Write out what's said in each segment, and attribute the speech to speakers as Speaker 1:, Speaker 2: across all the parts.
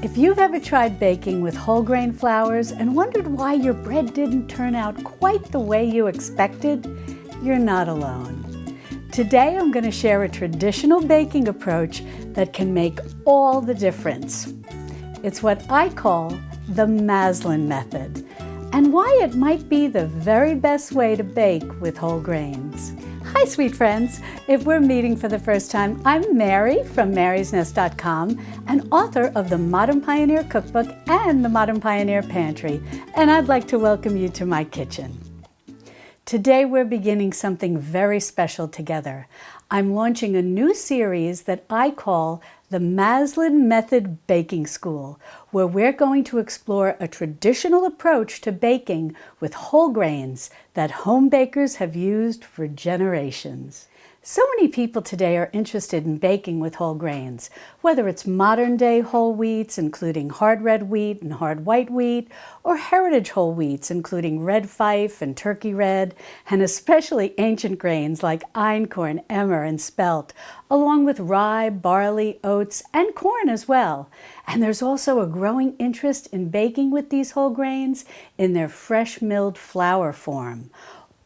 Speaker 1: If you've ever tried baking with whole grain flours and wondered why your bread didn't turn out quite the way you expected, you're not alone. Today I'm going to share a traditional baking approach that can make all the difference. It's what I call the Maslin method, and why it might be the very best way to bake with whole grains. Hi, sweet friends. If we're meeting for the first time, I'm Mary from marysnest.com, and author of the Modern Pioneer Cookbook and the Modern Pioneer Pantry, and I'd like to welcome you to my kitchen. Today we're beginning something very special together. I'm launching a new series that I call the Maslin Method Baking School, where we're going to explore a traditional approach to baking with whole grains that home bakers have used for generations. So many people today are interested in baking with whole grains, whether it's modern-day whole wheats, including hard red wheat and hard white wheat, or heritage whole wheats, including red fife and turkey red, and especially ancient grains like einkorn, emmer, and spelt, along with rye, barley, oats, and corn as well. And there's also a growing interest in baking with these whole grains in their fresh milled flour form.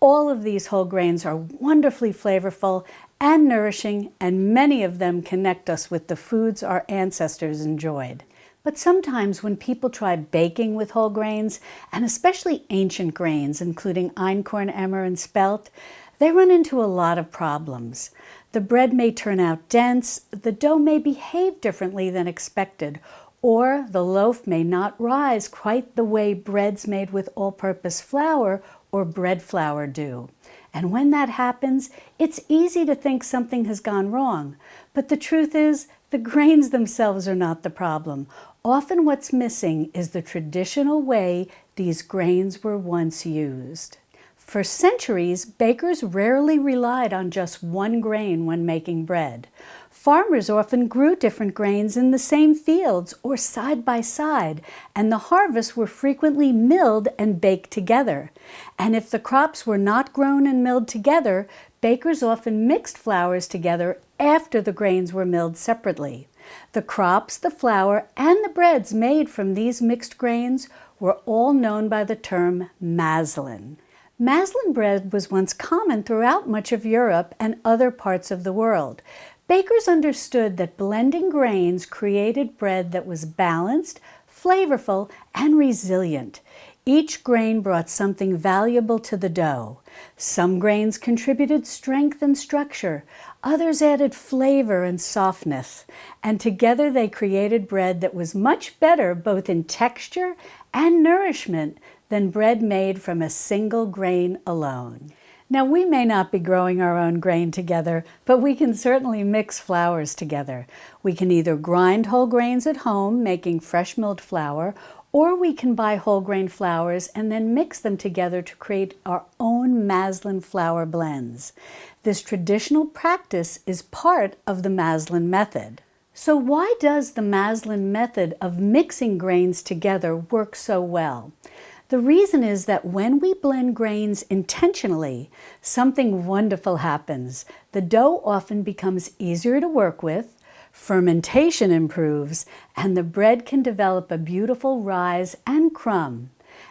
Speaker 1: All of these whole grains are wonderfully flavorful and nourishing, and many of them connect us with the foods our ancestors enjoyed. But sometimes when people try baking with whole grains, and especially ancient grains, including einkorn, emmer, and spelt, they run into a lot of problems. The bread may turn out dense, the dough may behave differently than expected, or the loaf may not rise quite the way breads made with all-purpose flour or bread flour do. And when that happens, it's easy to think something has gone wrong. But the truth is, the grains themselves are not the problem. Often what's missing is the traditional way these grains were once used. For centuries, bakers rarely relied on just one grain when making bread. Farmers often grew different grains in the same fields or side by side, and the harvests were frequently milled and baked together. And if the crops were not grown and milled together, bakers often mixed flours together after the grains were milled separately. The crops, the flour, and the breads made from these mixed grains were all known by the term Maslin. Maslin bread was once common throughout much of Europe and other parts of the world. Bakers understood that blending grains created bread that was balanced, flavorful, and resilient. Each grain brought something valuable to the dough. Some grains contributed strength and structure, others added flavor and softness, and together they created bread that was much better both in texture and nourishment than bread made from a single grain alone. Now, we may not be growing our own grain together, but we can certainly mix flours together. We can either grind whole grains at home, making fresh milled flour, or we can buy whole grain flours and then mix them together to create our own Maslin flour blends. This traditional practice is part of the Maslin method. So why does the Maslin method of mixing grains together work so well? The reason is that when we blend grains intentionally, something wonderful happens. The dough often becomes easier to work with, fermentation improves, and the bread can develop a beautiful rise and crumb.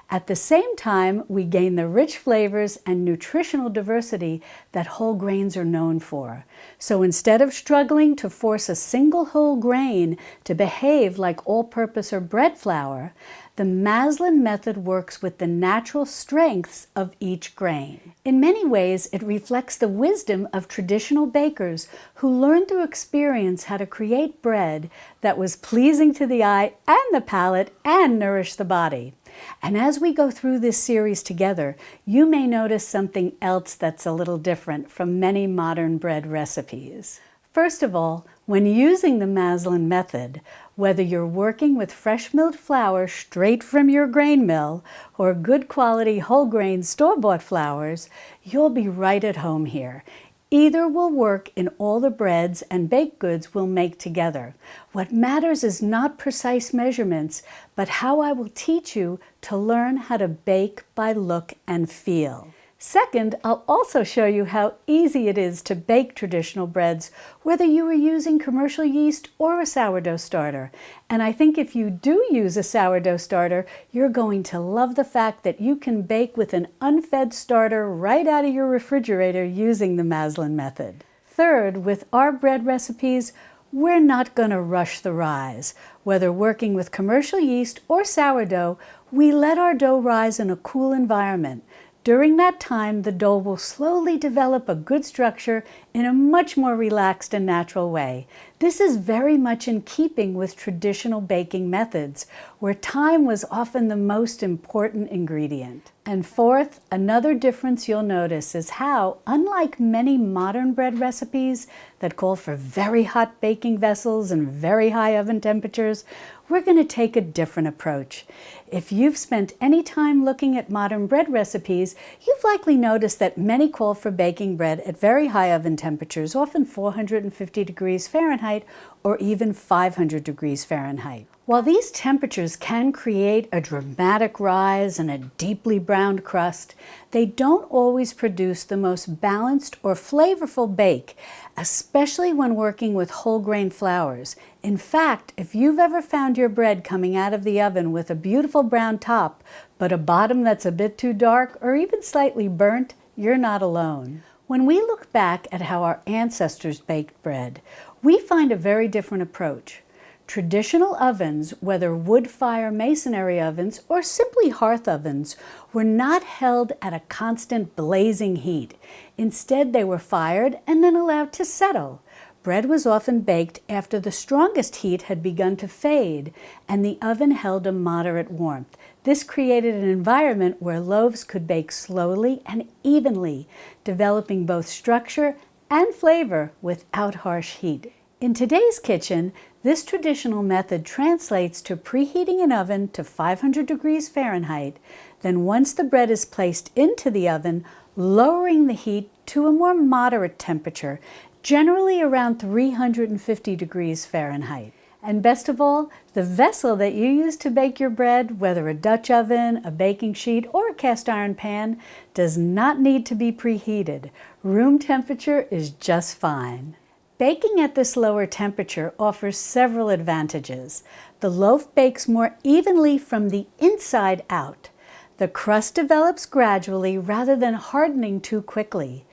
Speaker 1: At the same time, we gain the rich flavors and nutritional diversity that whole grains are known for. So instead of struggling to force a single whole grain to behave like all-purpose or bread flour, the Maslin method works with the natural strengths of each grain. In many ways, it reflects the wisdom of traditional bakers who learned through experience how to create bread that was pleasing to the eye and the palate and nourished the body. And as we go through this series together, you may notice something else that's a little different from many modern bread recipes. First of all, when using the Maslin method, whether you're working with fresh milled flour straight from your grain mill or good quality whole grain store-bought flours, you'll be right at home here. Either will work in all the breads and baked goods we'll make together. What matters is not precise measurements, but how I will teach you to learn how to bake by look and feel. Second, I'll also show you how easy it is to bake traditional breads, whether you are using commercial yeast or a sourdough starter. And I think if you do use a sourdough starter, you're going to love the fact that you can bake with an unfed starter right out of your refrigerator using the Maslin method. Third, with our bread recipes, we're not going to rush the rise. Whether working with commercial yeast or sourdough, we let our dough rise in a cool environment. During that time, the dough will slowly develop a good structure in a much more relaxed and natural way. This is very much in keeping with traditional baking methods, where time was often the most important ingredient. And fourth, another difference you'll notice is how, unlike many modern bread recipes that call for very hot baking vessels and very high oven temperatures, we're going to take a different approach. If you've spent any time looking at modern bread recipes, you've likely noticed that many call for baking bread at very high oven temperatures, often 450 degrees Fahrenheit or even 500 degrees Fahrenheit. While these temperatures can create a dramatic rise and a deeply browned crust, they don't always produce the most balanced or flavorful bake, especially when working with whole grain flours. In fact, if you've ever found your bread coming out of the oven with a beautiful brown top, but a bottom that's a bit too dark or even slightly burnt, you're not alone. When we look back at how our ancestors baked bread, we find a very different approach. Traditional ovens, whether wood-fire masonry ovens or simply hearth ovens, were not held at a constant blazing heat. Instead, they were fired and then allowed to settle. Bread was often baked after the strongest heat had begun to fade, and the oven held a moderate warmth. This created an environment where loaves could bake slowly and evenly, developing both structure and flavor without harsh heat. In today's kitchen, this traditional method translates to preheating an oven to 500 degrees Fahrenheit. Then once the bread is placed into the oven, lowering the heat to a more moderate temperature, generally around 350 degrees Fahrenheit. And best of all, the vessel that you use to bake your bread, whether a Dutch oven, a baking sheet, or a cast iron pan, does not need to be preheated. Room temperature is just fine. Baking at this lower temperature offers several advantages. The loaf bakes more evenly from the inside out. The crust develops gradually rather than hardening too quickly.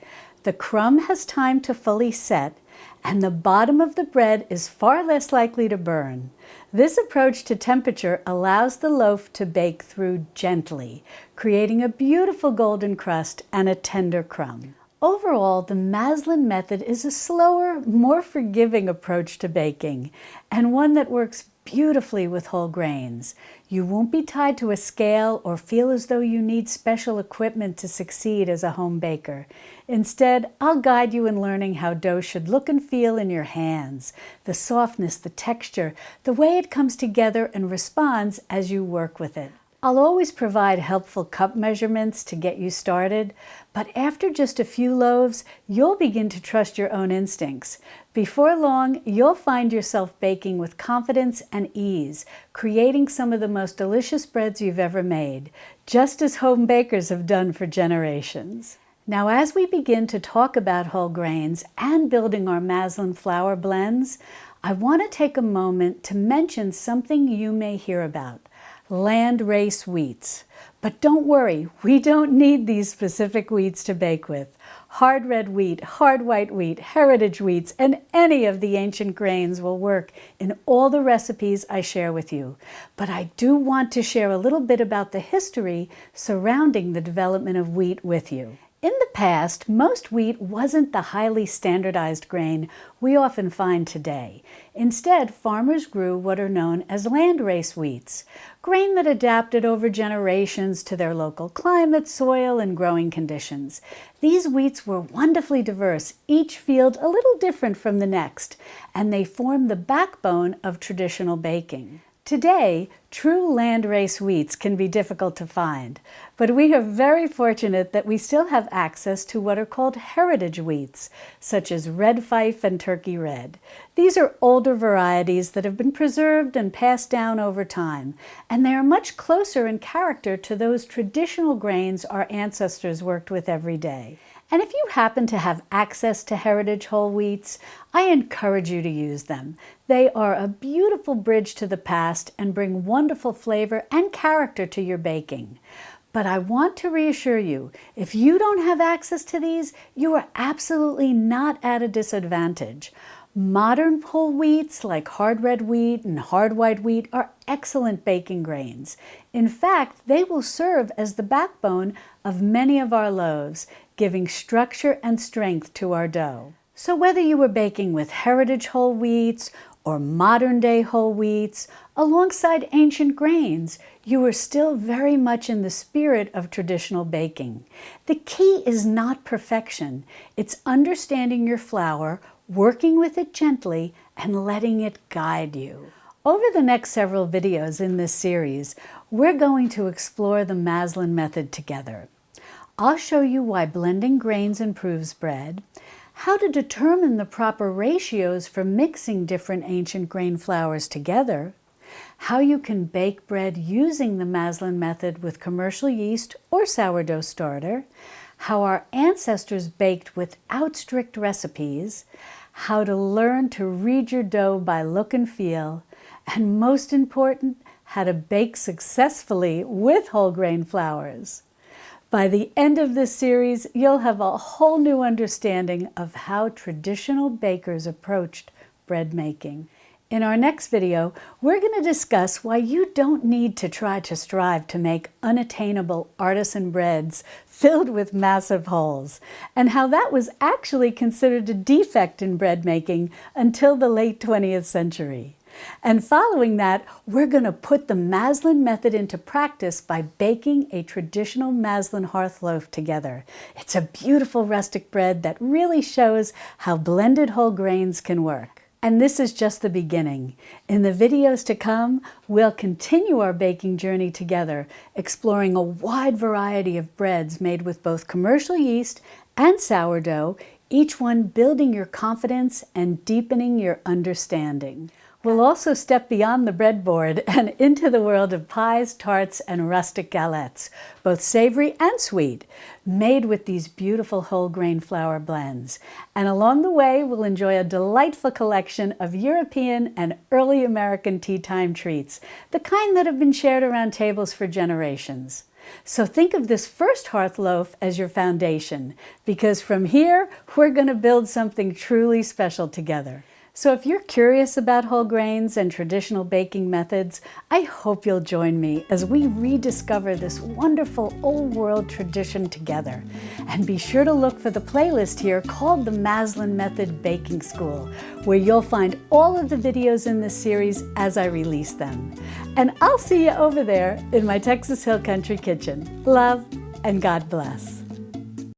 Speaker 1: The crumb has time to fully set, and the bottom of the bread is far less likely to burn. This approach to temperature allows the loaf to bake through gently, creating a beautiful golden crust and a tender crumb. Overall, the Maslin method is a slower, more forgiving approach to baking, and one that works beautifully with whole grains. You won't be tied to a scale or feel as though you need special equipment to succeed as a home baker. Instead, I'll guide you in learning how dough should look and feel in your hands, the softness, the texture, the way it comes together and responds as you work with it. I'll always provide helpful cup measurements to get you started, but after just a few loaves, you'll begin to trust your own instincts. Before long, you'll find yourself baking with confidence and ease, creating some of the most delicious breads you've ever made, just as home bakers have done for generations. Now, as we begin to talk about whole grains and building our Maslin flour blends, I want to take a moment to mention something you may hear about: Landrace wheats. But don't worry, we don't need these specific wheats to bake with. Hard red wheat, hard white wheat, heritage wheats, and any of the ancient grains will work in all the recipes I share with you. But I do want to share a little bit about the history surrounding the development of wheat with you. In the past, most wheat wasn't the highly standardized grain we often find today. Instead, farmers grew what are known as landrace wheats, grain that adapted over generations to their local climate, soil, and growing conditions. These wheats were wonderfully diverse, each field a little different from the next, and they formed the backbone of traditional baking. Today, true landrace wheats can be difficult to find, but we are very fortunate that we still have access to what are called heritage wheats, such as Red Fife and Turkey Red. These are older varieties that have been preserved and passed down over time, and they are much closer in character to those traditional grains our ancestors worked with every day. And if you happen to have access to heritage whole wheats, I encourage you to use them. They are a beautiful bridge to the past and bring wonderful flavor and character to your baking. But I want to reassure you, if you don't have access to these, you are absolutely not at a disadvantage. Modern whole wheats like hard red wheat and hard white wheat are excellent baking grains. In fact, they will serve as the backbone of many of our loaves, giving structure and strength to our dough. So whether you were baking with heritage whole wheats or modern-day whole wheats, alongside ancient grains, you are still very much in the spirit of traditional baking. The key is not perfection. It's understanding your flour, working with it gently, and letting it guide you. Over the next several videos in this series, we're going to explore the Maslin method together. I'll show you why blending grains improves bread, how to determine the proper ratios for mixing different ancient grain flours together, how you can bake bread using the Maslin method with commercial yeast or sourdough starter, how our ancestors baked without strict recipes, how to learn to read your dough by look and feel, and most important, how to bake successfully with whole grain flours. By the end of this series, you'll have a whole new understanding of how traditional bakers approached bread making. In our next video, we're going to discuss why you don't need to try to strive to make unattainable artisan breads filled with massive holes, and how that was actually considered a defect in bread making until the late 20th century. And following that, we're going to put the Maslin method into practice by baking a traditional Maslin hearth loaf together. It's a beautiful rustic bread that really shows how blended whole grains can work. And this is just the beginning. In the videos to come, we'll continue our baking journey together, exploring a wide variety of breads made with both commercial yeast and sourdough, each one building your confidence and deepening your understanding. We'll also step beyond the breadboard and into the world of pies, tarts, and rustic galettes, both savory and sweet, made with these beautiful whole grain flour blends. And along the way, we'll enjoy a delightful collection of European and early American tea time treats, the kind that have been shared around tables for generations. So think of this first hearth loaf as your foundation, because from here, we're going to build something truly special together. So if you're curious about whole grains and traditional baking methods, I hope you'll join me as we rediscover this wonderful old world tradition together. And be sure to look for the playlist here called the Maslin Method Baking School, where you'll find all of the videos in this series as I release them. And I'll see you over there in my Texas Hill Country kitchen. Love and God bless.